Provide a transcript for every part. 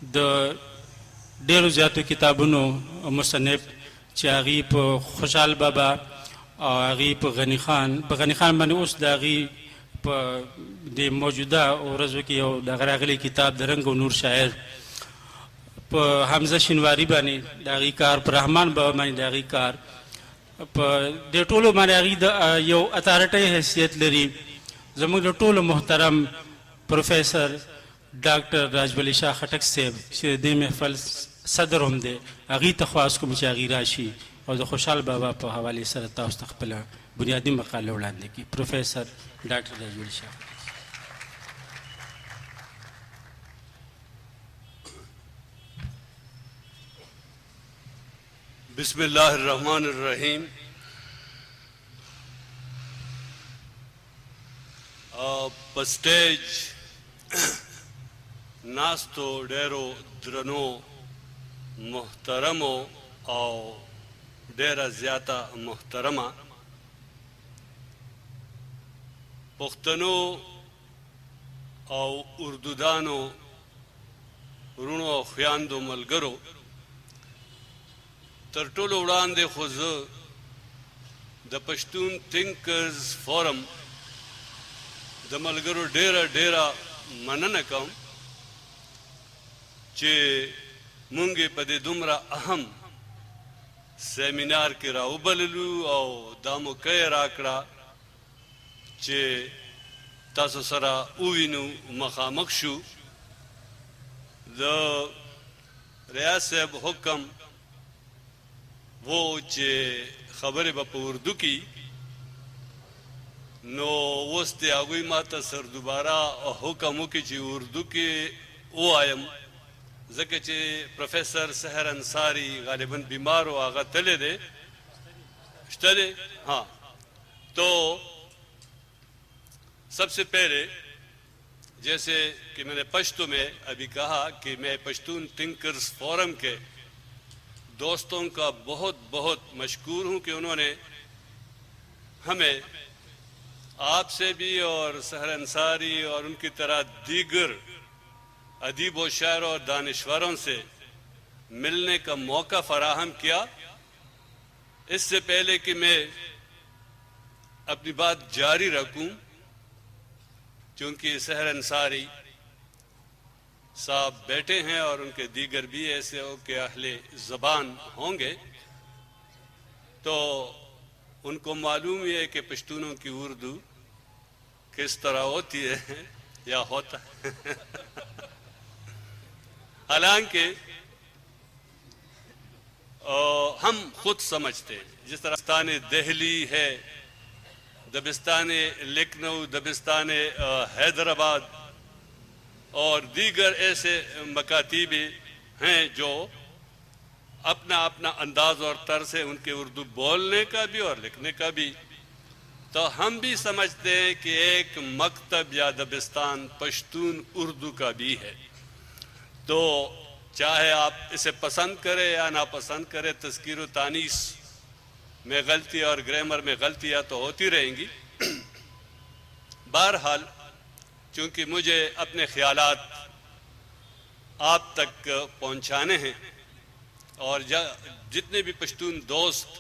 د ډیرو زیاتو کتابونو مصنف چې هغې په خوشحال بابا او هغې په غني خان باندې اوس د هغې په د موجوده ورځو کې یو دغه راغلی کتاب د رنګ او نور شاعر په حمزه شینواري باندې د هغې کار په رحمان بابا باندې د هغې کار په دې ټولو باندې هغې د یو اتارټۍ حیثیت لري. زموږ د ټولو محترم پروفیسر ډاکټر راجولی شاه خټک صاحب چې د دې محفل صدر هم دی، هغې ته خواست کوم چې هغې راشي او د خوشحال بابا په حوالې سره تاسو ته خپله بنیادي مقاله وړاندې کړي. پروفیسر ډاکټر راجولی شاه. بسم اللہ الرحمن الرحیم. په سټیج ناستو ډیرو درنو محترمو او ډیره زیاته محترمه پښتنو او اردودانو ورونو او خویندو ملګرو، تر ټولو وړاندې خو زه د پښتون تھنکرز فورم د ملګرو ډیره مننه کوم چې مونږ یې په دې دومره اهم سیمینار کې راوبللو او دا موقع یې راکړه چې تاسو سره ووینو، مخامخ شو. د ریاض صاحب حکم وہ چې خبرې به په اردو کې، نو اوس د هغوی ما ته سر دوباره حکم وکړي چې اردو کې ووایم، ځکه چې پروفیسر سحر انصاری غالباً بیمار و، هغه تللی دی. شته دی؟ ہاں. تو سب سے پہلے جیسے کہ میں نے پشتو میں ابھی کہا کہ میں پشتون تھنکرز فورم کے دوستوں کا بہت بہت مشکور ہوں کہ انہوں نے ہمیں آپ سے بھی اور سحر انصاری اور ان کی طرح دیگر ادیب و شاعر اور دانشوروں سے ملنے کا موقع فراہم کیا. اس سے پہلے کہ میں اپنی بات جاری رکھوں، چونکہ سحر انصاری صاحب بیٹھے ہیں اور ان کے دیگر بھی ایسے ہو کہ اہل زبان ہوں گے، تو ان کو معلوم ہی ہے کہ پشتونوں کی اردو کس طرح ہوتی ہے یا ہوتا ہے. حالانکہ ہم خود سمجھتے ہیں جس طرح دبستان دہلی ہے، دبستان لکھنؤ، دبستان حیدرآباد اور دیگر ایسے مکاتب ہیں جو اپنا اپنا انداز اور طرز ہے ان کے اردو بولنے کا بھی اور لکھنے کا بھی، تو ہم بھی سمجھتے ہیں کہ ایک مکتب یا دبستان پشتون اردو کا بھی ہے. تو چاہے آپ اسے پسند کریں یا ناپسند کریں، تذکیر و تانیث میں غلطی اور گرامر میں غلطیاں تو ہوتی رہیں گی. بہرحال چونکہ مجھے اپنے خیالات آپ تک پہنچانے ہیں اور جتنے بھی پشتون دوست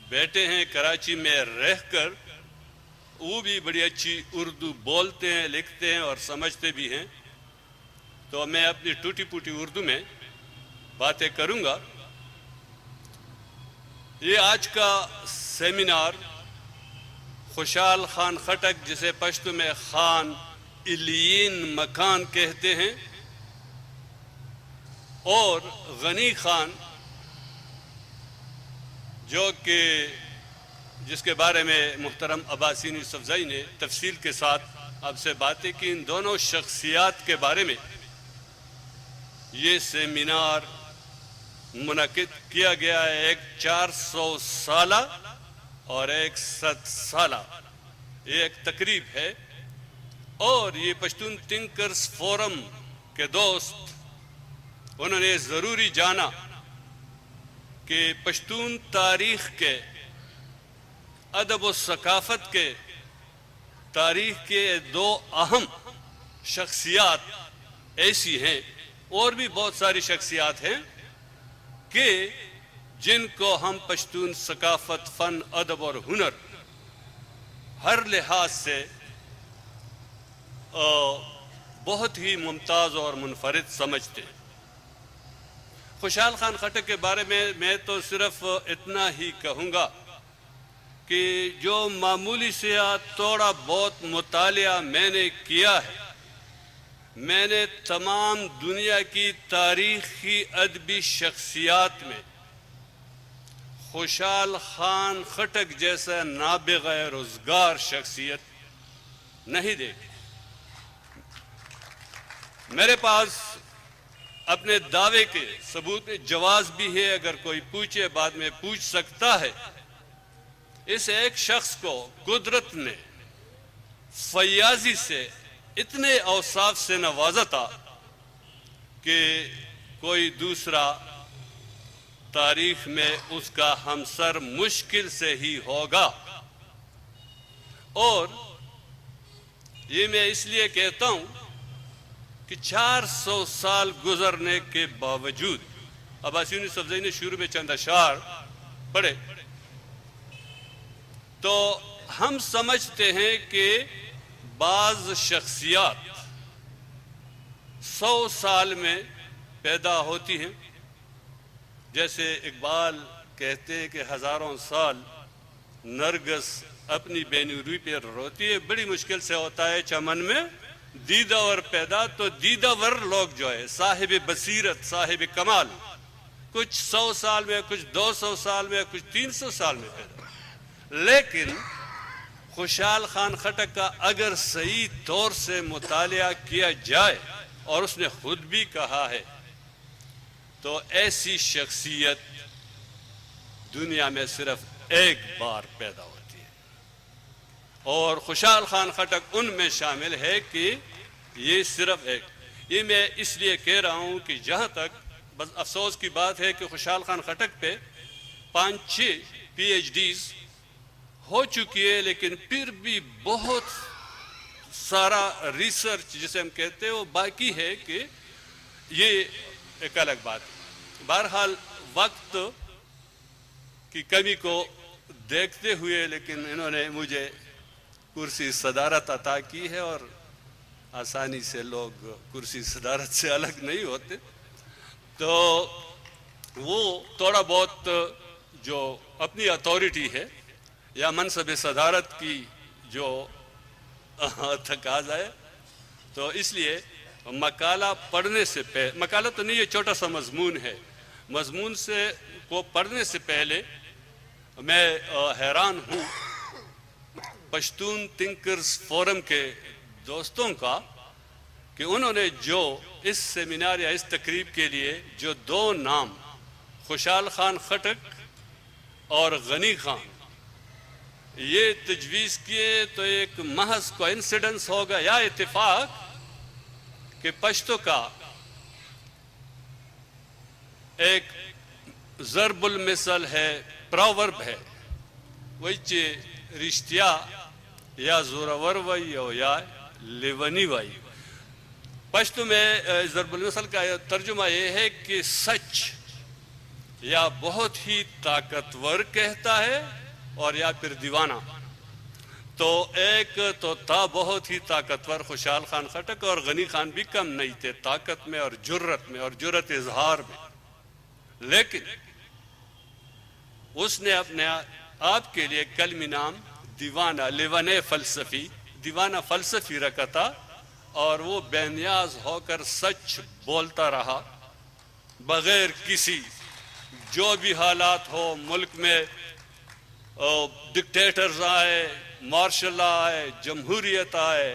بیٹھے ہیں کراچی میں رہ کر، وہ بھی بڑی اچھی اردو بولتے ہیں، لکھتے ہیں اور سمجھتے بھی ہیں، تو میں اپنی ٹوٹی پوٹی اردو میں باتیں کروں گا. یہ آج کا سیمینار خوشحال خان خٹک، جسے پشتو میں خان الیین مکان کہتے ہیں، اور غنی خان جو کہ جس کے بارے میں محترم عباسین یوسفزئی نے تفصیل کے ساتھ آپ سے باتیں کی، ان دونوں شخصیات کے بارے میں یہ سیمینار منعقد کیا گیا ہے. ایک 400 سالہ اور ایک 7 سالہ یہ ایک تقریب ہے، اور یہ پشتون تھنکرز فورم کے دوست انہوں نے ضروری جانا کہ پشتون تاریخ کے، ادب و ثقافت کے، تاریخ کے دو اہم شخصیات ایسی ہیں اور بھی بہت ساری شخصیات ہیں کہ جن کو ہم پشتون ثقافت، فن، ادب اور ہنر ہر لحاظ سے بہت ہی ممتاز اور منفرد سمجھتے ہیں۔ خوشحال خان خٹک کے بارے میں تو صرف اتنا ہی کہوں گا کہ جو معمولی سے تھوڑا بہت مطالعہ میں نے کیا ہے، میں نے تمام دنیا کی تاریخی ادبی شخصیات میں خوشحال خان خٹک جیسا نابغہ روزگار شخصیت نہیں دیکھی۔ میرے پاس اپنے دعوے کے ثبوت جواز بھی ہے، اگر کوئی پوچھے بعد میں پوچھ سکتا ہے۔ اس ایک شخص کو قدرت نے فیاضی سے اتنے اوصاف سے نوازا تھا کہ کوئی دوسرا تاریخ میں اس کا ہمسر مشکل سے ہی ہوگا۔ اور یہ میں اس لیے کہتا ہوں کہ 400 سال گزرنے کے باوجود، عباس یونس افزئی نے شروع میں چند اشعار پڑھے تو ہم سمجھتے ہیں کہ بعض شخصیات 100 سال میں پیدا ہوتی ہیں، جیسے اقبال کہتے ہیں کہ ہزاروں سال نرگس اپنی بے نوری پہ روتی ہے، بڑی مشکل سے ہوتا ہے چمن میں دیدہ ور پیدا۔ تو دیدہ ور لوگ جو ہے صاحب بصیرت، صاحب کمال، کچھ 100 سال میں، کچھ 200 سال میں، کچھ 300 سال میں پیدا۔ لیکن خوشحال خان خٹک کا اگر صحیح طور سے مطالعہ کیا جائے، اور اس نے خود بھی کہا ہے، تو ایسی شخصیت دنیا میں صرف ایک بار پیدا ہوتی ہے، اور خوشحال خان خٹک ان میں شامل ہے کہ یہ صرف ایک۔ یہ میں اس لیے کہہ رہا ہوں کہ جہاں تک بس افسوس کی بات ہے کہ خوشحال خان خٹک پہ 5-6 PhDs ہو چکی ہے، لیکن پھر بھی بہت سارا ریسرچ جسے ہم کہتے ہیں وہ باقی ہے، کہ یہ ایک الگ بات ہے۔ بہرحال وقت کی کمی کو دیکھتے ہوئے لیکن انہوں نے مجھے کرسی صدارت عطا کی ہے، اور آسانی سے لوگ کرسی صدارت سے الگ نہیں ہوتے، تو وہ تھوڑا بہت جو اپنی اتھارٹی ہے یا منصب صدارت کی جو تقاضا ہے، تو اس لیے مقالہ پڑھنے سے پہلے، مقالہ تو نہیں، یہ چھوٹا سا مضمون ہے، مضمون سے کو پڑھنے سے پہلے میں حیران ہوں پشتون تھنکرز فورم کے دوستوں کا، کہ انہوں نے جو اس سیمینار یا اس تقریب کے لیے جو 2 نام خوشحال خان خٹک اور غنی خان یہ تجویز کیے، تو ایک محض کوئنسیڈنس ہوگا یا اتفاق کہ پشتو کا ایک ضرب المثل ہے، پراورب ہے، وہی رشتیا یا زورور وئی یا لیونی وئی۔ پشتو میں ضرب المثل کا ترجمہ یہ ہے کہ سچ یا بہت ہی طاقتور کہتا ہے اور یا پھر دیوانہ۔ تو ایک تو تھا بہت ہی طاقتور خوشحال خان خٹک، اور غنی خان بھی کم نہیں تھے طاقت میں اور جرت اظہار میں، لیکن اس نے اپنے آپ کے لیے کلمی نام دیوانہ، دیوانہ فلسفی رکھا تھا، اور وہ بے نیاز ہو کر سچ بولتا رہا بغیر کسی، جو بھی حالات ہو ملک میں، ڈکٹیٹرز آئے، مارشل لا آئے، جمہوریت آئے،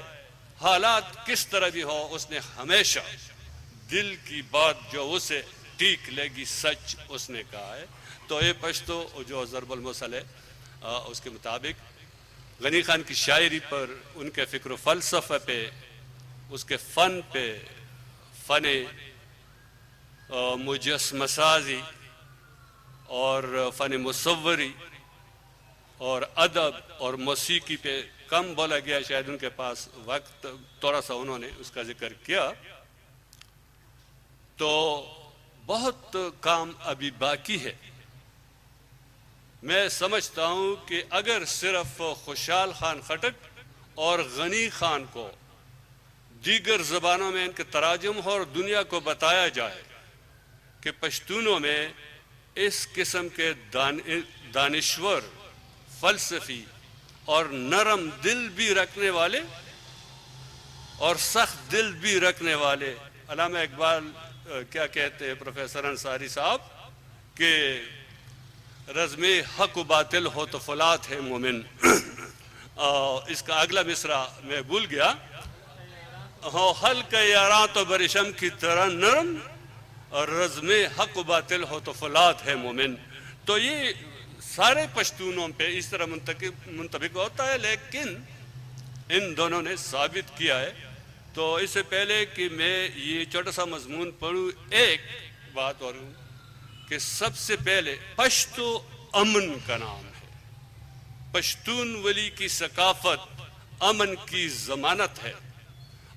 حالات کس طرح بھی ہو، اس نے ہمیشہ دل کی بات جو اسے ٹھیک لگی سچ اس نے کہا ہے۔ تو یہ پشتو جو ضرب المثل ہے اس کے مطابق غنی خان کی شاعری پر، ان کے فکر و فلسفہ پہ، اس کے فن پہ، فن مجسمہ سازی اور فن مصوری اور ادب اور موسیقی پہ کم بولا گیا، شاید ان کے پاس وقت تھوڑا سا انہوں نے اس کا ذکر کیا۔ تو بہت کام ابھی باقی ہے. میں سمجھتا ہوں کہ اگر صرف خوشحال خان خٹک اور غنی خان کو دیگر زبانوں میں ان کے تراجم ہو اور دنیا کو بتایا جائے کہ پشتونوں میں اس قسم کے دانشور، فلسفی اور نرم دل بھی رکھنے والے اور سخت دل بھی رکھنے والے، علامہ اقبال کیا کہتے ہیں پروفیسر انصاری صاحب کہ رزم حق و باطل ہو تو فولاد ہے مومن. اس کا اگلا مصرع میں بھول گیا. ہو حلق یاراں تو برشم کی طرح نرم اور رزم حق و باطل ہو تو فولاد ہے مومن. تو یہ سارے پشتونوں پہ اس طرح منطبق ہوتا ہے، لیکن ان دونوں نے ثابت کیا ہے. تو اس سے پہلے کہ میں یہ چھوٹا سا مضمون پڑھوں، ایک بات اور ہوں کہ سب سے پہلے پشتو امن کا نام ہے. پشتون ولی کی ثقافت امن کی ضمانت ہے،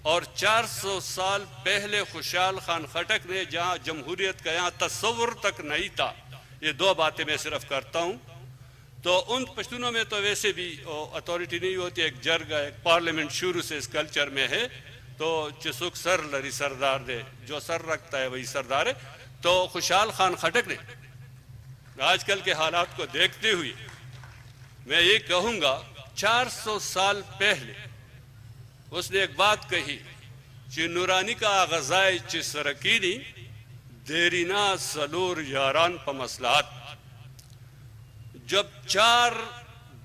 اور 400 سال پہلے خوشحال خان خٹک نے جہاں جمہوریت کا یہاں تصور تک نہیں تھا، یہ دو باتیں میں صرف کرتا ہوں. تو ان پشتونوں میں تو ویسے بھی اتھارٹی نہیں ہوتی، ایک جرگہ، ایک پارلیمنٹ شروع سے اس کلچر میں ہے. تو چسک سر لری سردار دے، جو سر رکھتا ہے وہی سردار ہے. تو خوشحال خان خٹک نے آج کل کے حالات کو دیکھتے ہوئے میں یہ کہوں گا 400 سال پہلے اس نے ایک بات کہی کہ نورانی کا غذائے چی سرکینی دیرینا سلور یاران پا مصلحت. جب 4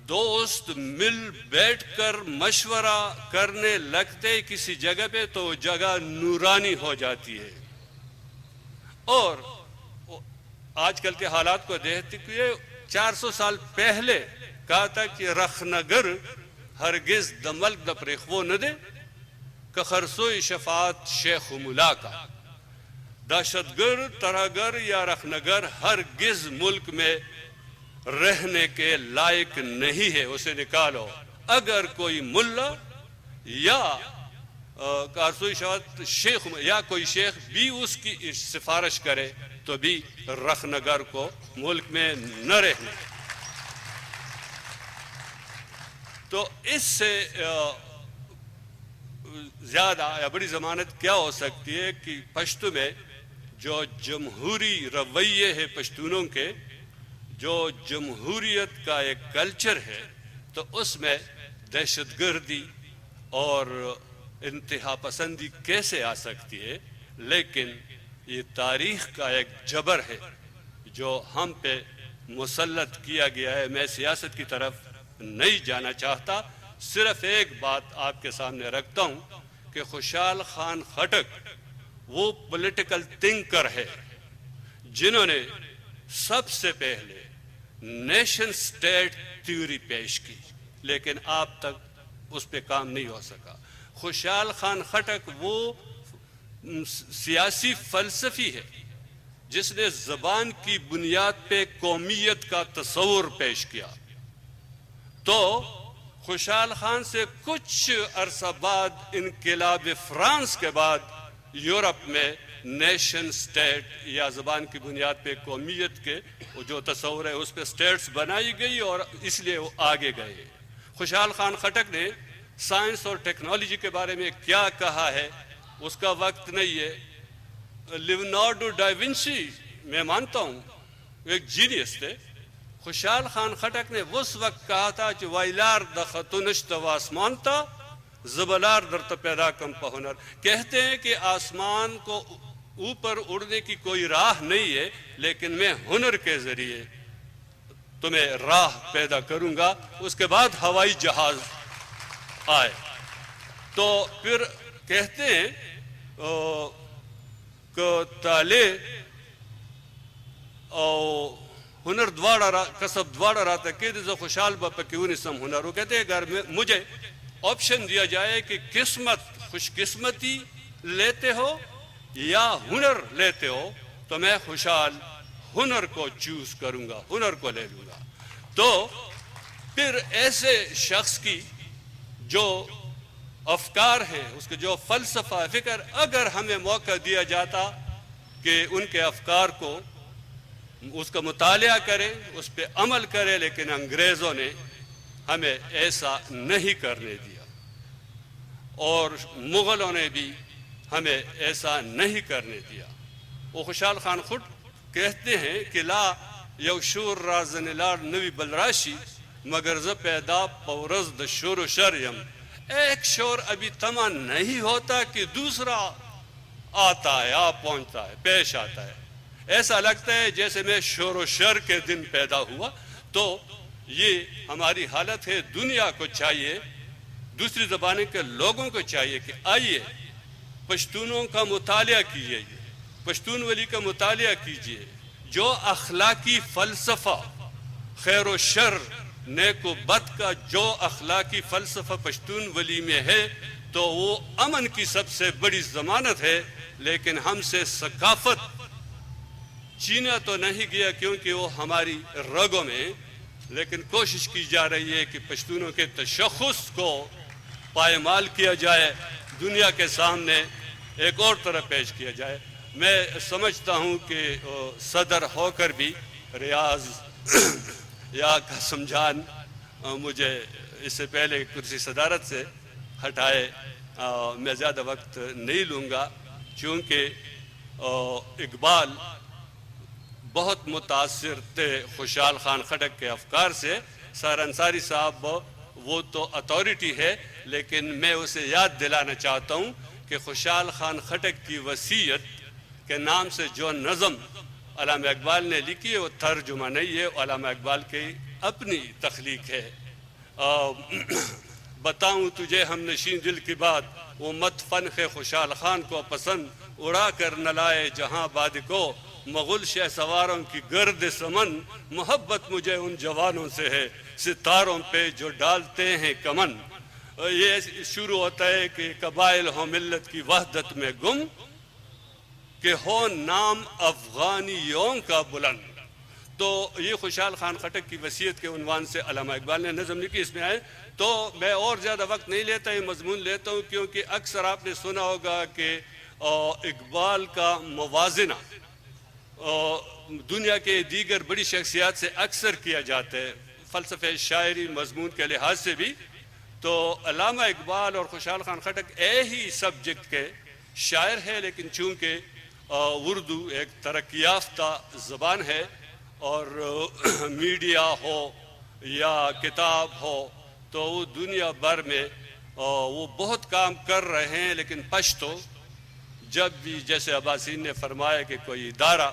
دوست مل بیٹھ کر مشورہ کرنے لگتے کسی جگہ پہ تو جگہ نورانی ہو جاتی ہے. اور آج کل کے حالات کو دیکھتے ہوئے 400 سال پہلے کہا تھا کہ رخنگر ہرگز دملک دپریخو نہ دے کہ خرسوی شفاعت شیخ ملا کا. دہشتگر، ترہگر یا رخنگر ہرگز ملک میں رہنے کے لائق نہیں ہے، اسے نکالو. اگر کوئی ملا یا کارسوئی شفاعت شیخ یا کوئی شیخ بھی اس کی سفارش کرے تو بھی رخنگر کو ملک میں نہ رہنے. تو اس سے زیادہ یا بڑی ضمانت کیا ہو سکتی ہے کہ پشتو میں جو جمہوری رویے ہے پشتونوں کے، جو جمہوریت کا ایک کلچر ہے، تو اس میں دہشت گردی اور انتہا پسندی کیسے آ سکتی ہے. لیکن یہ تاریخ کا ایک جبر ہے جو ہم پہ مسلط کیا گیا ہے. میں سیاست کی طرف نہیں جانا چاہتا، صرف ایک بات آپ کے سامنے رکھتا ہوں کہ خوشحال خان خٹک وہ پولیٹیکل تھنکر ہے جنہوں نے سب سے پہلے نیشن سٹیٹ تھیوری پیش کی، لیکن آپ تک اس پہ کام نہیں ہو سکا. خوشحال خان خٹک وہ سیاسی فلسفی ہے جس نے زبان کی بنیاد پہ قومیت کا تصور پیش کیا. تو خوشحال خان سے کچھ عرصہ بعد انقلاب فرانس کے بعد یورپ میں نیشن سٹیٹ یا زبان کی بنیاد پہ قومیت کے جو تصور ہے اس پہ سٹیٹس بنائی گئی اور اس لیے وہ آگے گئے. خوشحال خان خٹک نے سائنس اور ٹیکنالوجی کے بارے میں کیا کہا ہے اس کا وقت نہیں ہے. لیونارڈو ڈا ونسی میں مانتا ہوں ایک جینیس تھے. خوشحال خان خٹک نے اس وقت کہا تھا کہ وائلار د خطونشت و آسمان تھا زبلار در تو پیدا کم پا ہنر. کہتے ہیں کہ آسمان کو اوپر اڑنے کی کوئی راہ نہیں ہے، لیکن میں ہنر کے ذریعے تمہیں راہ پیدا کروں گا. اس کے بعد ہوائی جہاز آئے. تو پھر کہتے ہیں کہ تالے او ہنر دوارا کسب دوارا رہتا کہ دیزا خوشحال باپا کیونی سم ہنر. وہ کہتے ہیں اگر مجھے آپشن دیا جائے کہ قسمت خوش قسمتی لیتے ہو یا ہنر لیتے ہو تو میں خوشحال ہنر کو چوز کروں گا، ہنر کو لے لوں گا. تو پھر ایسے شخص کی جو افکار ہیں، اس کے جو فلسفہ فکر، اگر ہمیں موقع دیا جاتا کہ ان کے افکار کو اس کا مطالعہ کریں، اس پہ عمل کریں، لیکن انگریزوں نے ہمیں ایسا نہیں کرنے دیا، اور مغلوں نے بھی ہمیں ایسا نہیں کرنے دیا۔ وہ خوشحال خان خود کہتے ہیں کہ لا یو شور رازن لار نوی بلراشی مگر ز پیدا پورز د شور و شریم، ایک شور ابھی تما نہیں ہوتا کہ دوسرا آتا ہے، آ پہنچتا ہے، پیش آتا ہے۔ ایسا لگتا ہے جیسے میں شور و شر کے دن پیدا ہوا۔ تو یہ ہماری حالت ہے۔ دنیا کو چاہیے، دوسری زبانیں کے لوگوں کو چاہیے کہ آئیے پشتونوں کا مطالعہ کیجیے، پشتون ولی کا مطالعہ کیجیے۔ جو اخلاقی فلسفہ خیر و شر، نیک و بد کا جو اخلاقی فلسفہ پشتون ولی میں ہے تو وہ امن کی سب سے بڑی ضمانت ہے۔ لیکن ہم سے ثقافت چینا تو نہیں گیا کیونکہ وہ ہماری رگوں میں، لیکن کوشش کی جا رہی ہے کہ پشتونوں کے تشخص کو پائمال کیا جائے، دنیا کے سامنے ایک اور طرح پیش کیا جائے۔ میں سمجھتا ہوں کہ صدر ہو کر بھی ریاض یا قاسم جان مجھے اس سے پہلے کرسی صدارت سے ہٹائے۔ میں زیادہ وقت نہیں لوں گا چونکہ اقبال بہت متاثر تھے خوشحال خان خٹک کے افکار سے۔ سر انصاری صاحب وہ تو اتھارٹی ہے، لیکن میں اسے یاد دلانا چاہتا ہوں کہ خوشحال خان خٹک کی وصیت کے نام سے جو نظم علامہ اقبال نے لکھی ہے وہ ترجمہ نہیں ہے، علامہ اقبال کی اپنی تخلیق ہے۔ بتاؤں تجھے ہم نشین دل کی بات، وہ مت فنخ خوشحال خان کو پسند، اڑا کر نہ لائے جہاں باد کو مغل شہ سواروں کی گرد سمن، محبت مجھے ان جوانوں سے ہے ستاروں پہ جو ڈالتے ہیں کمن۔ یہ شروع ہوتا ہے کہ قبائل ہوں ملت کی وحدت میں گم، کہ ہو نام افغانیوں کا بلند۔ تو یہ خوشحال خان خٹک کی وصیت کے عنوان سے علامہ اقبال نے نظم لکھی، اس میں آئے تو میں اور زیادہ وقت نہیں لیتا، یہ مضمون لیتا ہوں کیونکہ اکثر آپ نے سنا ہوگا کہ اقبال کا موازنہ دنیا کے دیگر بڑی شخصیات سے اکثر کیا جاتا ہے، فلسفہ شاعری مضمون کے لحاظ سے بھی۔ تو علامہ اقبال اور خوشحال خان خٹک ایک ہی سبجیکٹ کے شاعر ہے، لیکن چونکہ اردو ایک ترقی یافتہ زبان ہے اور میڈیا ہو یا کتاب ہو تو وہ دنیا بھر میں وہ بہت کام کر رہے ہیں، لیکن پشتو جب بھی جیسے عباسین نے فرمایا کہ کوئی ادارہ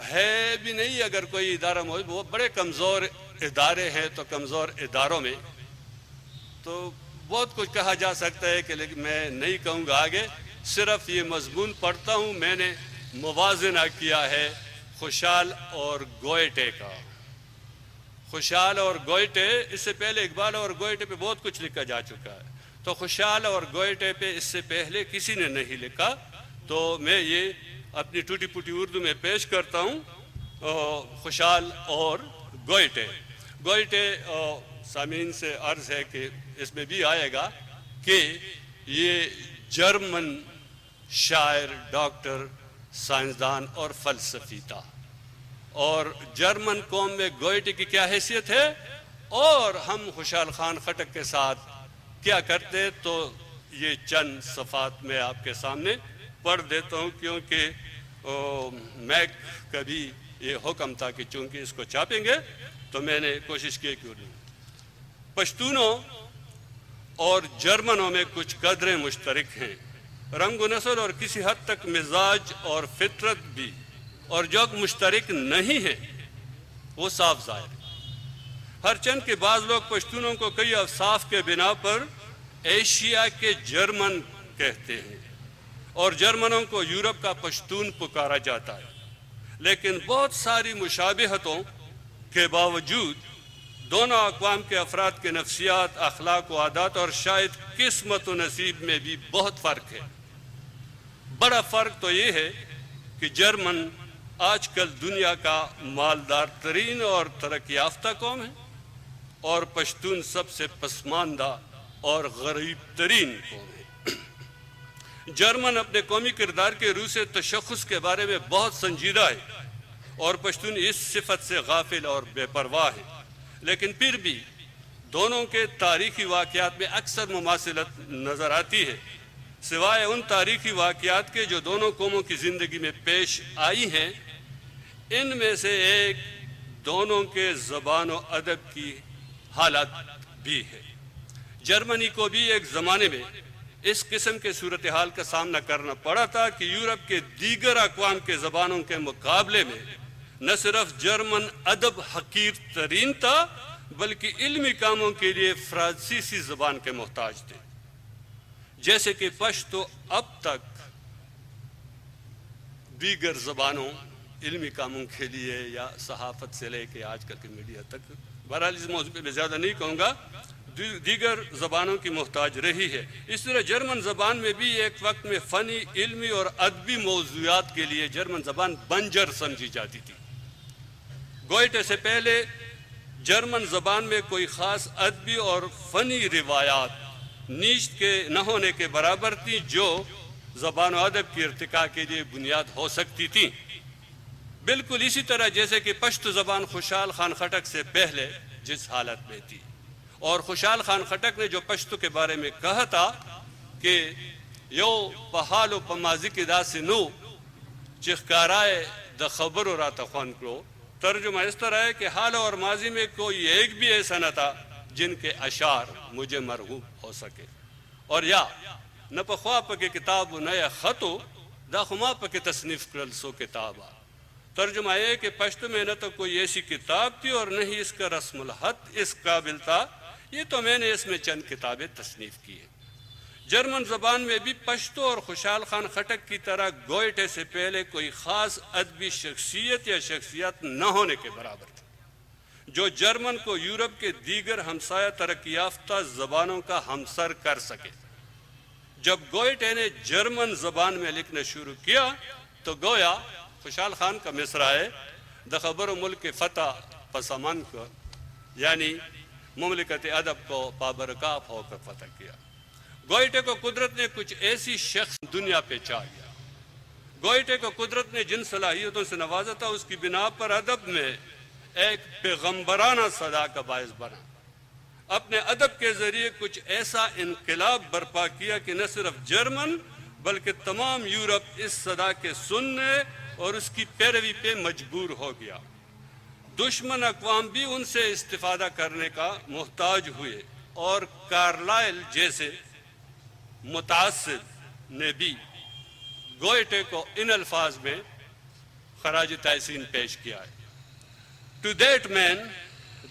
ہے بھی نہیں، اگر کوئی ادارہ موجود، وہ بڑے کمزور ادارے ہیں، تو کمزور اداروں میں تو بہت کچھ کہا جا سکتا ہے کہ لیکن میں نہیں کہوں گا آگے، صرف یہ مضمون پڑھتا ہوں۔ میں نے موازنہ کیا ہے خوشحال اور گوئٹے کا۔ خوشحال اور گوئٹے، اس سے پہلے اقبال اور گوئٹے پہ بہت کچھ لکھا جا چکا ہے، تو خوشحال اور گوئٹے پہ اس سے پہلے کسی نے نہیں لکھا، تو میں یہ اپنی ٹوٹی پوٹی اردو میں پیش کرتا ہوں۔ خوشحال اور گوئٹے۔ گوئٹے سامعین سے عرض ہے کہ اس میں بھی آئے گا کہ یہ جرمن شاعر، ڈاکٹر، سائنسدان اور فلسفی تھا، اور جرمن قوم میں گوئٹے کی کیا حیثیت ہے، اور ہم خوشحال خان خٹک کے ساتھ کیا کرتے، تو یہ چند صفحات میں آپ کے سامنے پڑھ دیتا ہوں، کیونکہ میں کبھی یہ حکم تھا کہ چونکہ اس کو چھاپیں گے تو میں نے کوشش کی کہ پشتونوں اور جرمنوں میں کچھ قدریں مشترک ہیں، رنگ و نسل اور کسی حد تک مزاج اور فطرت بھی، اور جو مشترک نہیں ہے وہ صاف ظاہر ہے۔ ہر چند کے بعض لوگ پشتونوں کو کئی اوصاف کے بنا پر ایشیا کے جرمن کہتے ہیں، اور جرمنوں کو یورپ کا پشتون پکارا جاتا ہے، لیکن بہت ساری مشابہتوں کے باوجود دونوں اقوام کے افراد کے نفسیات، اخلاق و عادات اور شاید قسمت و نصیب میں بھی بہت فرق ہے۔ بڑا فرق تو یہ ہے کہ جرمن آج کل دنیا کا مالدار ترین اور ترقی یافتہ قوم ہے، اور پشتون سب سے پسماندہ اور غریب ترین قوم ہے۔ جرمن اپنے قومی کردار کے روح سے تشخص کے بارے میں بہت سنجیدہ ہے اور پشتون اس صفت سے غافل اور بے پرواہ ہے، لیکن پھر بھی دونوں کے تاریخی واقعات میں اکثر مماثلت نظر آتی ہے، سوائے ان تاریخی واقعات کے جو دونوں قوموں کی زندگی میں پیش آئی ہیں۔ ان میں سے ایک دونوں کے زبان و ادب کی حالت بھی ہے۔ جرمنی کو بھی ایک زمانے میں اس قسم کے صورتحال کا سامنا کرنا پڑا تھا کہ یورپ کے دیگر اقوام کے زبانوں کے مقابلے میں نہ صرف جرمن ادب حقیر ترین تھا بلکہ علمی کاموں کے لیے فرانسیسی زبان کے محتاج تھے، جیسے کہ پشتو اب تک دیگر زبانوں علمی کاموں کے لیے یا صحافت سے لے کے آج کل کے میڈیا تک، بہرحال اس موضوع پہ میں زیادہ نہیں کہوں گا، دیگر زبانوں کی محتاج رہی ہے۔ اس طرح جرمن زبان میں بھی ایک وقت میں فنی، علمی اور ادبی موضوعات کے لیے جرمن زبان بنجر سمجھی جاتی تھی۔ گوئٹے سے پہلے جرمن زبان میں کوئی خاص ادبی اور فنی روایات نیشت کے نہ ہونے کے برابر تھی جو زبان و ادب کی ارتقاء کے لیے بنیاد ہو سکتی تھی، بالکل اسی طرح جیسے کہ پشتو زبان خوشحال خان خٹک سے پہلے جس حالت میں تھی، اور خوشحال خان خٹک نے جو پشتو کے بارے میں کہا تھا کہ یو پہالو پمازی کی دا سے نو چخکارائے دا خبر و راتا خوان کرو، ترجمہ اس طرح ہے کہ حال اور ماضی میں کوئی ایک بھی ایسا نہ تھا جن کے اشعار مجھے مرغوب ہو سکے، اور یا نہ پخوا پکے کتاب نیا خطو دا خما پکے تصنیف کرل سو کتابا۔ ترجمہ ہے کہ پشتو میں نہ تو کوئی ایسی کتاب تھی اور نہ ہی اس کا رسم الخط اس قابل تھا، یہ تو میں نے اس میں چند کتابیں تصنیف کی ہیں۔ جرمن زبان میں بھی پشتو اور خوشحال خان خٹک کی طرح گوئٹے سے پہلے کوئی خاص ادبی شخصیت یا شخصیات نہ ہونے کے برابر تھی جو جرمن کو یورپ کے دیگر ہمسایہ ترقی یافتہ زبانوں کا ہمسر کر سکے۔ جب گوئٹے نے جرمن زبان میں لکھنا شروع کیا تو گویا خوشحال خان کا مصرع ہے دا خبر ملک فتح پسامن کو، یعنی مملکت ادب کو پابرکاف ہو کر فتح کیا۔ گوئٹے کو قدرت نے کچھ ایسی شخص دنیا پہ چاہ لیا، گوئٹے کو قدرت نے جن صلاحیتوں سے نوازا تھا اس کی بنا پر ادب میں ایک پیغمبرانہ صدا کا باعث بنا، اپنے ادب کے ذریعے کچھ ایسا انقلاب برپا کیا کہ نہ صرف جرمن بلکہ تمام یورپ اس صدا کے سننے اور اس کی پیروی پہ مجبور ہو گیا۔ دشمن اقوام بھی ان سے استفادہ کرنے کا محتاج ہوئے اور کارلائل جیسے متعصب نے بھی گوئٹے کو ان الفاظ میں خراج تحسین پیش کیا ہے۔ To that man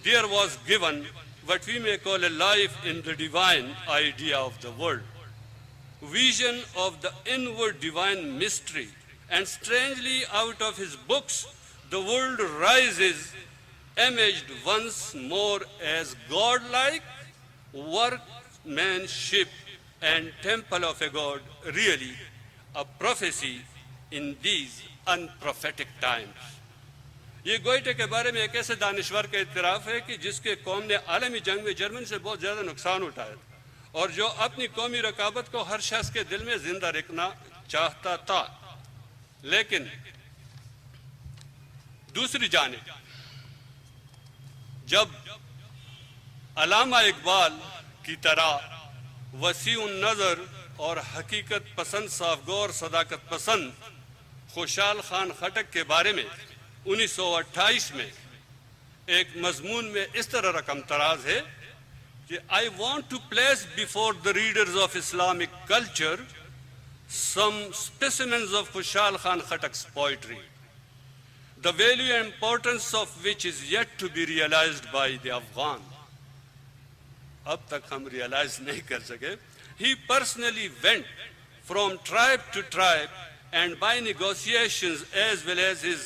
there was given what we may call a life in the divine idea of the world, vision of the inward divine mystery, and strangely out of his books the world rises, imaged once more as godlike workmanship and temple of a god, really a prophecy in these unprophetic times. یہ Goethe کے بارے میں ایک ایسے دانشور کا اعتراف ہے کہ جس کے قوم نے عالمی جنگ میں جرمن سے بہت زیادہ نقصان اٹھایا تھا اور جو اپنی قومی رقابت کو ہر شخص کے دل میں زندہ رکھنا چاہتا تھا، لیکن دوسری جانب جب علامہ اقبال کی طرح وسیع النظر اور حقیقت پسند، صاف گور، صداقت پسند خوشحال خان خٹک کے بارے میں 1928 میں ایک مضمون میں اس طرح رقم تراز ہے کہ I want to place before the readers of Islamic culture some specimens of Khushal Khan Khatak's poetry, the value and importance of which is yet to be realized by the Afghan. اب تک ہم realise نہیں کر سکے. He personally went from tribe to tribe and by negotiations as well as his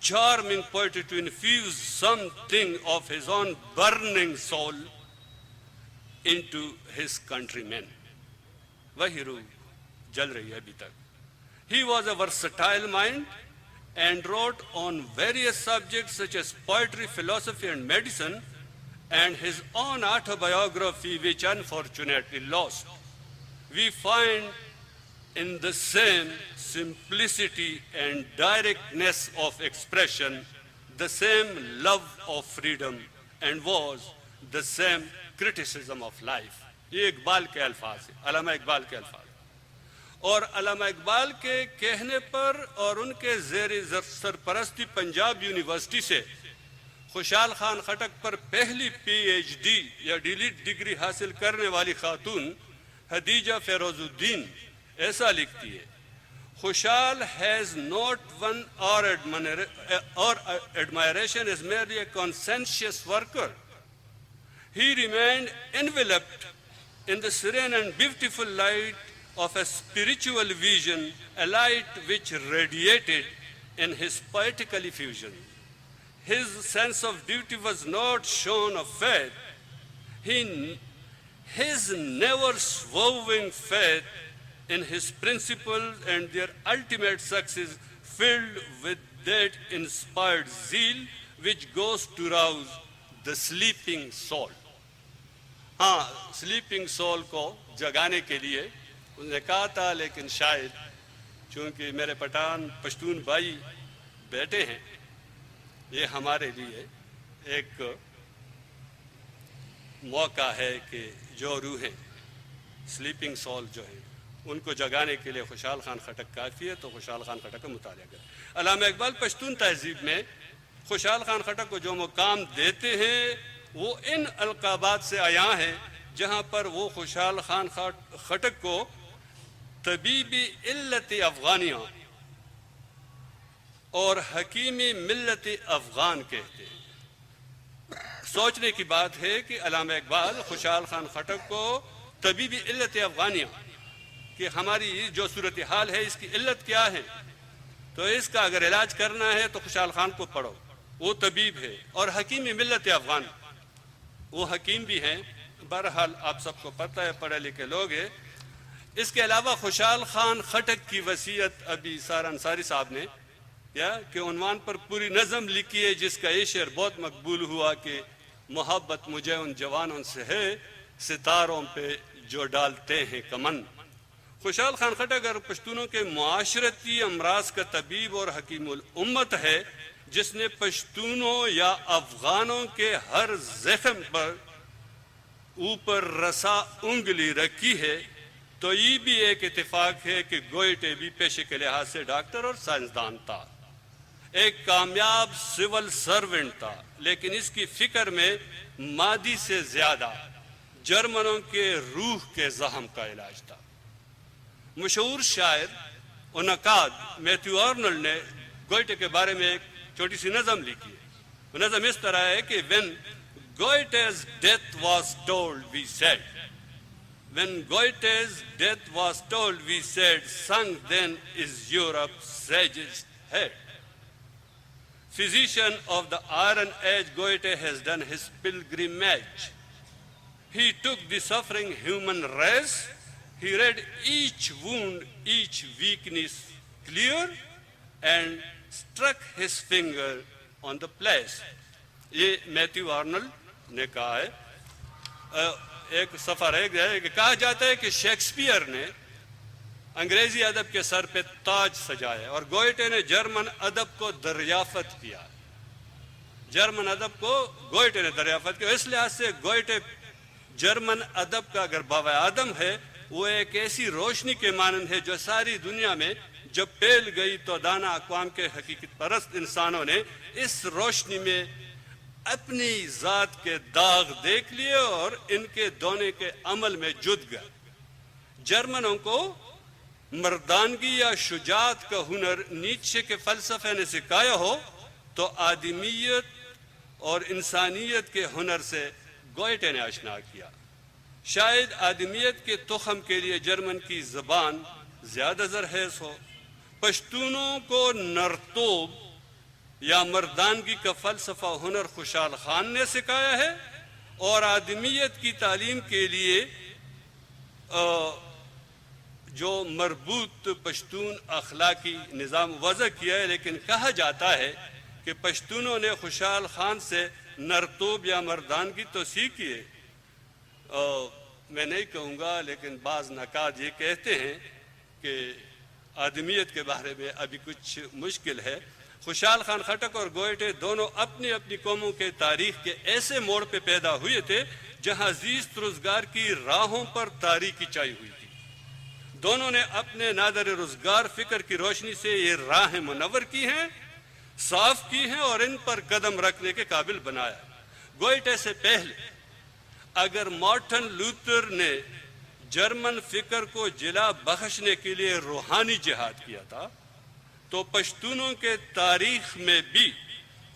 charming poetry to infuse something of his own burning soul into his countrymen. وہی روح جل رہی ہے ابھی تک. He was a versatile mind and wrote on various subjects such as poetry, philosophy and medicine, and his own autobiography which unfortunately lost. We find in the same simplicity and directness of expression, the same love of freedom, and was the same criticism of life. یہ اقبال کے الفاظ ہیں، علامہ اقبال کے الفاظ. اور علامہ اقبال کے کہنے پر اور ان کے زیر سرپرستی پنجاب یونیورسٹی سے خوشحال خان خٹک پر پہلی پی ایچ ڈی یا ڈیلیٹ ڈگری حاصل کرنے والی خاتون حدیجہ فیروز الدین ایسا لکھتی ہے: خوشحال has not won or admiration as merely a conscientious worker. He remained enveloped in the serene and beautiful light of a spiritual vision, a light which radiated in his poetical effusion. His sense of duty was not shorn of faith. His never swerving faith in his principles and their ultimate success filled with that inspired zeal which goes to rouse the sleeping soul. ہاں، sleeping civil کو جگانے کے لیے انہوں نے کہا تھا، لیکن شاید چونکہ میرے پشتون بھائی بیٹے ہیں، یہ ہمارے لیے ایک موقع ہے کہ جو روحیں سلیپنگ سول جو ہیں ان کو جگانے کے لیے خوشحال خان خٹک کافی ہے، تو خوشحال خان خٹک کا مطالعہ کریں. علامہ اقبال پشتون تہذیب میں خوشحال خان خٹک کو جو مقام دیتے ہیں وہ ان القابات سے عیاں ہیں جہاں پر وہ خوشحال خان خٹک کو طبیبی علت افغانیہ اور حکیمی ملت افغان کہتے ہیں. سوچنے کی بات ہے کہ علامہ اقبال خوشحال خان خٹک کو طبیبی علت افغانیہ کہ ہماری جو صورتحال ہے اس کی علت کیا ہے، تو اس کا اگر علاج کرنا ہے تو خوشحال خان کو پڑھو، وہ طبیب ہے. اور حکیمی ملت افغان، وہ حکیم بھی ہیں. بہرحال آپ سب کو پتہ ہے، پڑھے لکھے لوگ ہیں. اس کے علاوہ خوشحال خان خٹک کی وصیت ابھی سار انصاری صاحب نے کہ عنوان پر پوری نظم لکھی ہے، جس کا یہ شعر بہت مقبول ہوا کہ محبت مجھے ان جوانوں سے ہے ستاروں پہ جو ڈالتے ہیں کمن. خوشحال خان خٹک اگر پشتونوں کے معاشرتی امراض کا طبیب اور حکیم الامت ہے جس نے پشتونوں یا افغانوں کے ہر زخم پر اوپر رسا انگلی رکھی ہے، تو یہ بھی ایک اتفاق ہے کہ گوئٹے بھی پیشے کے لحاظ سے ڈاکٹر اور سائنسدان تھا، ایک کامیاب سول سرونٹ تھا، لیکن اس کی فکر میں مادی سے زیادہ جرمنوں کے روح کے زخم کا علاج تھا. مشہور شاعر و نقاد میتھیو آرنولڈ نے گوئٹے کے بارے میں ایک چھوٹی سی نظم لکھی ہے. وہ نظم اس طرح ہے کہ when Goethe's death was told, we said, when Goethe's death was told, we said, sunk then is Europe's sagest head. Physician of the Iron Age, Goethe has done his pilgrimage. He took the suffering human race. He read each wound, each weakness clear, and struck his finger on the place. یہ Matthew Arnold نے کہا ہے. ایک سفر ہے کہ کہا جاتا ہے کہ شیکسپیئر نے انگریزی ادب کے سر پہ تاج سجایا اور گوئٹے نے جرمن ادب کو دریافت کیا. جرمن ادب کو گوئٹے نے دریافت کیا. اس لحاظ سے گوئٹے جرمن ادب کا اگر بابا آدم ہے، وہ ایک ایسی روشنی کے مانند ہے جو ساری دنیا میں جب پھیل گئی تو دانا اقوام کے حقیقت پرست انسانوں نے اس روشنی میں اپنی ذات کے داغ دیکھ لیے اور ان کے دونے کے عمل میں جد گئے. جرمنوں کو مردانگی یا شجاعت کا ہنر نیچے کے فلسفے نے سکھایا ہو تو آدمیت اور انسانیت کے ہنر سے گوئٹے نے آشنا کیا. شاید آدمیت کے تخم کے لیے جرمن کی زبان زیادہ زرخیز ہو. پشتونوں کو نرتوب یا مردانگی کا فلسفہ ہنر خوشحال خان نے سکھایا ہے اور آدمیت کی تعلیم کے لیے جو مربوط پشتون اخلاقی نظام وضع کیا ہے. لیکن کہا جاتا ہے کہ پشتونوں نے خوشحال خان سے نرتوب یا مردانگی تو سیکھی ہے. میں نہیں کہوں گا، لیکن بعض نقاد یہ کہتے ہیں کہ آدمیت کے بارے میں ابھی کچھ مشکل ہے۔ خوشحال خان خٹک اور گوئٹے دونوں اپنی اپنی قوموں کے تاریخ کے ایسے موڑ پہ پیدا ہوئے تھے جہاں زیست روزگار کی راہوں پر تاریکی چھائی ہوئی تھی۔ دونوں نے اپنے نادر روزگار فکر کی روشنی سے یہ راہیں منور کی ہیں، صاف کی ہیں اور ان پر قدم رکھنے کے قابل بنایا۔ گوئٹے سے پہلے اگر مارٹن لوتھر نے جرمن فکر کو جلا بخشنے کے لیے روحانی جہاد کیا تھا تو پشتونوں کے تاریخ میں بھی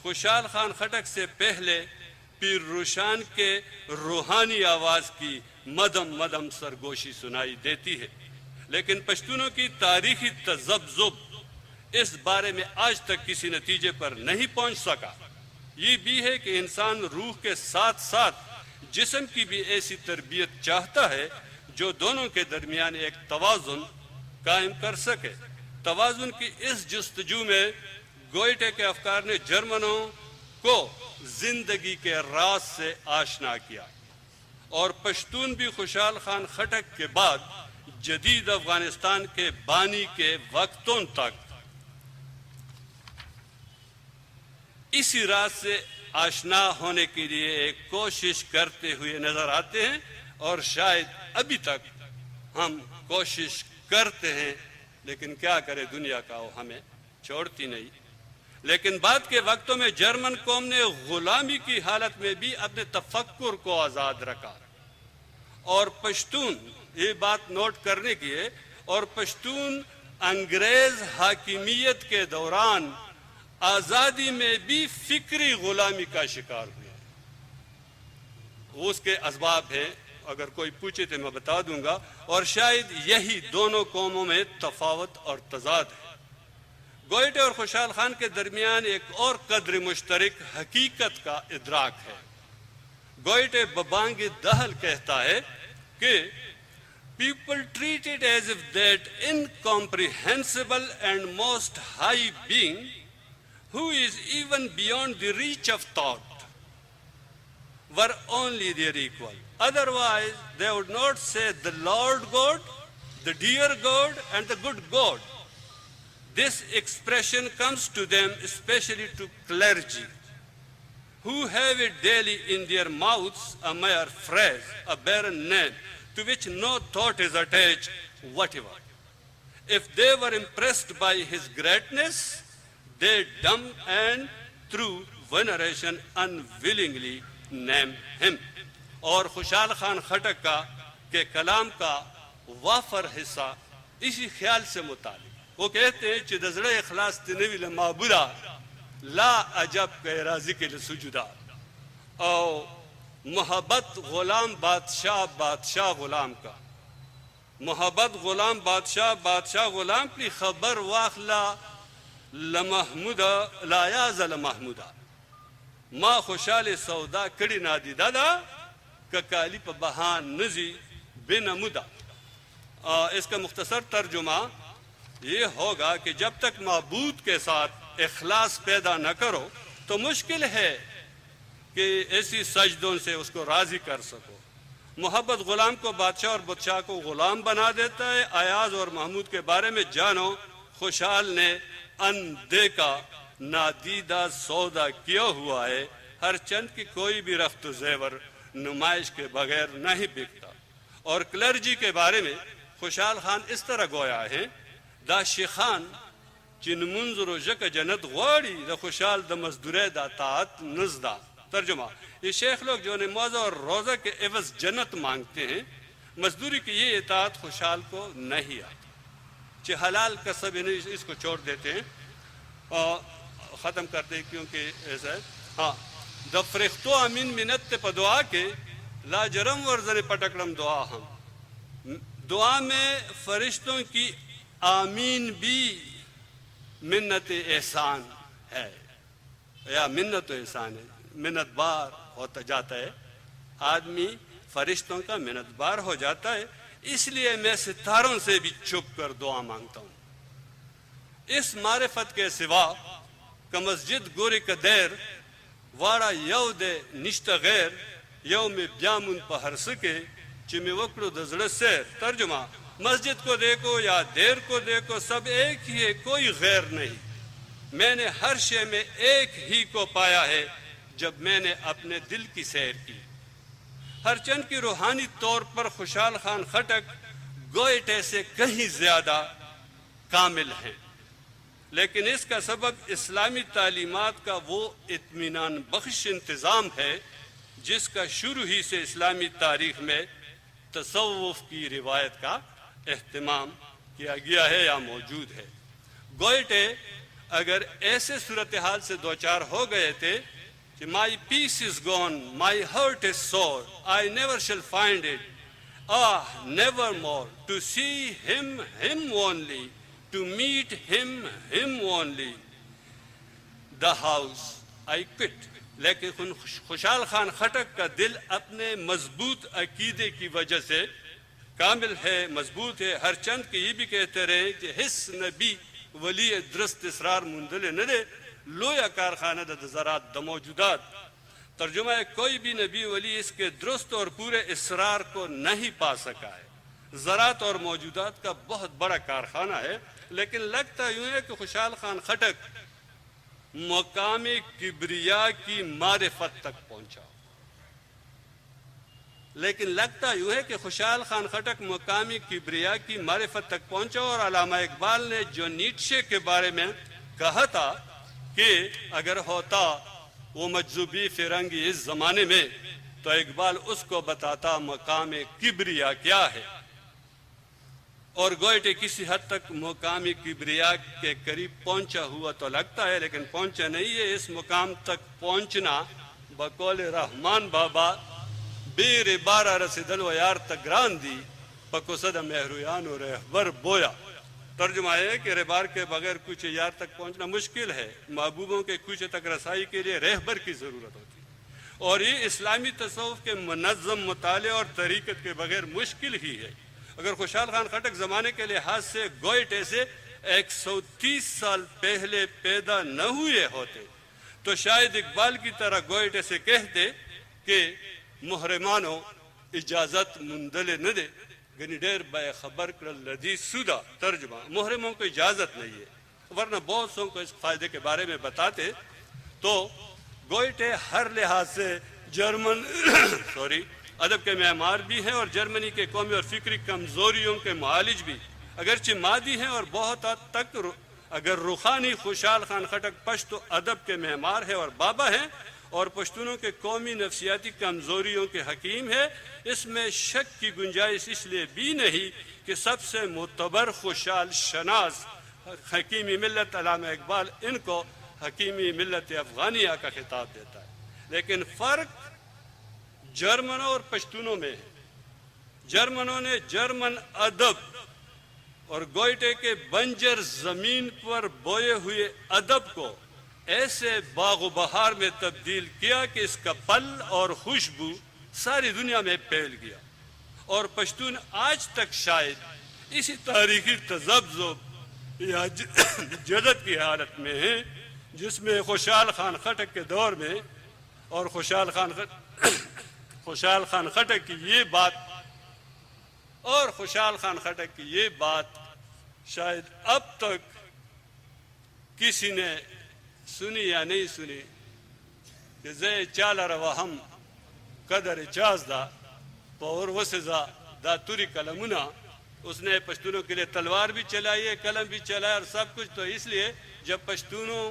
خوشحال خان خٹک سے پہلے پیر روشان کے روحانی آواز کی مدم مدم سرگوشی سنائی دیتی ہے، لیکن پشتونوں کی تاریخی تذبذب اس بارے میں آج تک کسی نتیجے پر نہیں پہنچ سکا۔ یہ بھی ہے کہ انسان روح کے ساتھ ساتھ جسم کی بھی ایسی تربیت چاہتا ہے جو دونوں کے درمیان ایک توازن قائم کر سکے۔ توازن کی اس جستجو میں گوئٹے کے افکار نے جرمنوں کو زندگی کے راز سے آشنا کیا، اور پشتون بھی خوشحال خان خٹک کے بعد جدید افغانستان کے بانی کے وقتوں تک اسی راز سے آشنا ہونے کے لیے ایک کوشش کرتے ہوئے نظر آتے ہیں، اور شاید ابھی تک ہم کوشش کرتے ہیں، لیکن کیا کرے دنیا کا وہ ہمیں چھوڑتی نہیں۔ لیکن بعد کے وقتوں میں جرمن قوم نے غلامی کی حالت میں بھی اپنے تفکر کو آزاد رکھا، اور پشتون یہ بات نوٹ کرنے کی ہے، اور پشتون انگریز حاکمیت کے دوران آزادی میں بھی فکری غلامی کا شکار ہوئے۔ اس کے اسباب ہیں، اگر کوئی پوچھے تو میں بتا دوں گا، اور شاید یہی دونوں قوموں میں تفاوت اور تضاد ہے۔ گوئٹے اور خوشحال خان کے درمیان ایک اور قدر مشترک حقیقت کا ادراک ہے۔ گوئٹے ببانگ دہل کہتا ہے کہ people treat it as if that incomprehensible and most high being who is even beyond the reach of thought were only their equal. Otherwise, they would not say the Lord God, the dear God, and the good God. This expression comes to them, especially to clergy, who have it daily in their mouths, a mere phrase, a barren name, to which no thought is attached whatever. If they were impressed by his greatness, they dumb and through veneration unwillingly name him. اور خوشحال خان خٹک کا کے کلام کا وافر حصہ اسی خیال سے متعلق، وہ کہتے ہیں چہ دزڑ اخلاص تنوی لمعبودا لا عجب کہ راضی کے لسجدہ، او محبت غلام بادشاہ بادشاہ غلام کا، محبت غلام بادشاہ بادشاہ غلام کی خبر واخلا لمحمودا لا یاز لمحمودا، ما خوشحال سودا کڑی نادیدہ دا کالی پہ بہان نزی بنمودا۔ اس کا مختصر ترجمہ یہ ہوگا کہ جب تک معبود کے ساتھ اخلاص پیدا نہ کرو تو مشکل ہے کہ ایسی سجدوں سے اس کو راضی کر سکو۔ محبت غلام کو بادشاہ اور بادشاہ کو غلام بنا دیتا ہے۔ ایاز اور محمود کے بارے میں جانو، خوشحال نے اندیکھا نادیدہ سودا کیا ہوا ہے، ہر چند کی کوئی بھی رخت و زیور نمائش کے بغیر نہیں بکتا۔ اور کلرجی کے بارے میں خوشحال خان اس طرح گویا ہے، دا شیخان چن منظر و جک جنت غوڑی دا خوشحال دا مزدورے دا طاعت نزدہ۔ ترجمہ، یہ شیخ لوگ جو نماز اور روزہ کے عوض جنت مانگتے ہیں، مزدوری کی یہ اطاعت خوشحال کو نہیں آتی، چہ حلال کسب اس کو چھوڑ دیتے ہیں۔ ختم کرتے ہیں کیونکہ ایسا ہے۔ ہاں، دا فرختو امین منت تے پا دعا کے لا جرم ورزن پٹکڑم دعا ہم، دعا میں فرشتوں کی آمین بھی منت احسان ہے، یا منت و احسان ہے، منت بار ہوتا جاتا ہے، آدمی فرشتوں کا منت بار ہو جاتا ہے۔ اس لیے میں ستاروں سے بھی چھپ کر دعا مانگتا ہوں۔ اس معرفت کے سوا کہ مسجد گوری کا دیر وارا یو دے نشتا غیر یو میں بیامن پا ہر سکے چی میں وکڑو دزڑ سیر۔ ترجمہ، مسجد کو دیکھو یا دیر کو دیکھو، سب ایک ہی ہے، کوئی غیر نہیں۔ میں نے ہر شے میں ایک ہی کو پایا ہے جب میں نے اپنے دل کی سیر کی۔ ہر چند کی روحانی طور پر خوشحال خان خٹک گوئٹے سے کہیں زیادہ کامل ہیں، لیکن اس کا سبب اسلامی تعلیمات کا وہ اطمینان بخش انتظام ہے جس کا شروع ہی سے اسلامی تاریخ میں تصوف کی روایت کا اہتمام کیا گیا ہے یا موجود ہے۔ گوئٹے اگر ایسے صورتحال سے دوچار ہو گئے تھے کہ my peace is gone, my heart is sore, I never shall find it, never more, to see him only, to meet him only, the house I quit۔ لیکن خوشحال خان خٹک کا دل اپنے مضبوط عقیدے کی وجہ سے کامل ہے، مضبوط ہے۔ ہر چند کے یہ بھی کہتے رہے کہ حس نبی ولی درست اسرار مندل نرے لویا کارخانہ دا زراعت دا موجودات۔ ترجمہ ہے کوئی بھی نبی ولی اس کے درست اور پورے اسرار کو نہیں پا سکا ہے۔ زراعت اور موجودات کا بہت بڑا کارخانہ ہے، لیکن لگتا یوں ہے کہ خوشحال خان خٹک مقام کبریا کی معرفت تک پہنچا۔ لیکن لگتا یوں ہے کہ خوشحال خان خٹک مقامی کبریا کی معرفت تک پہنچا، اور علامہ اقبال نے جو نیٹشے کے بارے میں کہا تھا کہ اگر ہوتا وہ مجذوبی فرنگی اس زمانے میں تو اقبال اس کو بتاتا مقام کبریا کیا ہے، اور گوئٹے کسی حد تک مقامی کبریا کے قریب پہنچا ہوا تو لگتا ہے، لیکن پہنچا نہیں ہے۔ اس مقام تک پہنچنا بقول رحمان بابا بیر بارہ رسیدل و یار تگران دی پکو صد مہرویان و رہبر بویا۔ ترجمہ ہے کہ رہبر کے بغیر کچھ یار تک پہنچنا مشکل ہے، محبوبوں کے کچھ تک رسائی کے لیے رہبر کی ضرورت ہوتی ہے، اور یہ اسلامی تصوف کے منظم مطالعے اور طریقت کے بغیر مشکل ہی ہے۔ اگر خوشحال خان خٹک زمانے کے لحاظ سے گوئٹے سے 130 سال پہلے پیدا نہ ہوئے ہوتے تو شاید اقبال کی طرح گوئٹے سے کہتے کہ محرمانو اجازت مندل نہ دے گنی ڈیر بے خبر کر لدی سودا۔ ترجمہ محرموں کو اجازت نہیں ہے، ورنہ بہت سو کو اس فائدے کے بارے میں بتاتے۔ تو گوئٹے ہر لحاظ سے جرمن ادب کے معمار بھی ہیں، اور جرمنی کے قومی اور فکری کمزوریوں کے معالج بھی، اگرچہ مادی ہیں اور بہت حد تک اگر روحانی۔ خوشحال خان خٹک پشتو ادب کے معمار ہے اور بابا ہیں، اور پشتونوں کے قومی نفسیاتی کمزوریوں کے حکیم ہے۔ اس میں شک کی گنجائش اس لیے بھی نہیں کہ سب سے معتبر خوشحال شناس حکیمی ملت علامہ اقبال ان کو حکیمی ملت افغانیہ کا خطاب دیتا ہے، لیکن فرق جرمنوں اور پشتونوں میں ہے۔ جرمنوں نے جرمن ادب اور گوئٹے کے بنجر زمین پر بوئے ہوئے ادب کو ایسے باغ و بہار میں تبدیل کیا کہ اس کا پل اور خوشبو ساری دنیا میں پھیل گیا، اور پشتون آج تک شاید اسی تاریخی تذبذب یا جدت کی حالت میں ہیں جس میں خوشحال خان خٹک کے دور میں، اور خوشحال خان خٹک کی یہ بات شاید اب تک کسی نے سنی یا نہیں سنی کہ زے چالا روا ہم قدر چاز دا پور وسزا دا توری کلمنا۔ اس نے پشتونوں کے لیے تلوار بھی چلائی ہے، قلم بھی چلایا، اور سب کچھ۔ تو اس لیے جب پشتونوں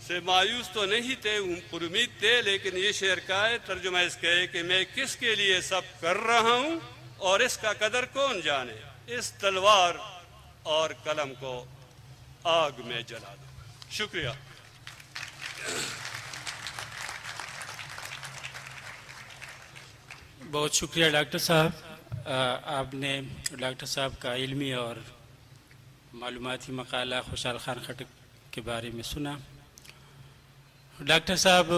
سے مایوس تو نہیں تھے، پر امید تھے، لیکن یہ شعر کا ہے، ترجمہ اس کا ہے کہ میں کس کے لیے سب کر رہا ہوں اور اس کا قدر کون جانے، اس تلوار اور قلم کو آگ میں جلا دو۔ شکریہ۔ بہت شکریہ ڈاکٹر صاحب، آپ نے ڈاکٹر صاحب کا علمی اور معلوماتی مقالہ خوشحال خان خٹک کے بارے میں سنا۔ ڈاکٹر صاحب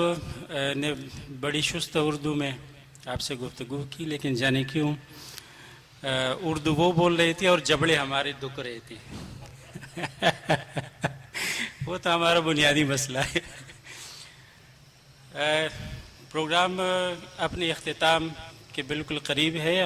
نے بڑی شست اردو میں آپ سے گفتگو کی، لیکن جانے کیوں اردو وہ بول رہی تھی اور جبڑے ہمارے دکھ رہے تھے۔ وہ تو ہمارا بنیادی مسئلہ ہے۔ پروگرام اپنے اختتام کے بالکل قریب ہے۔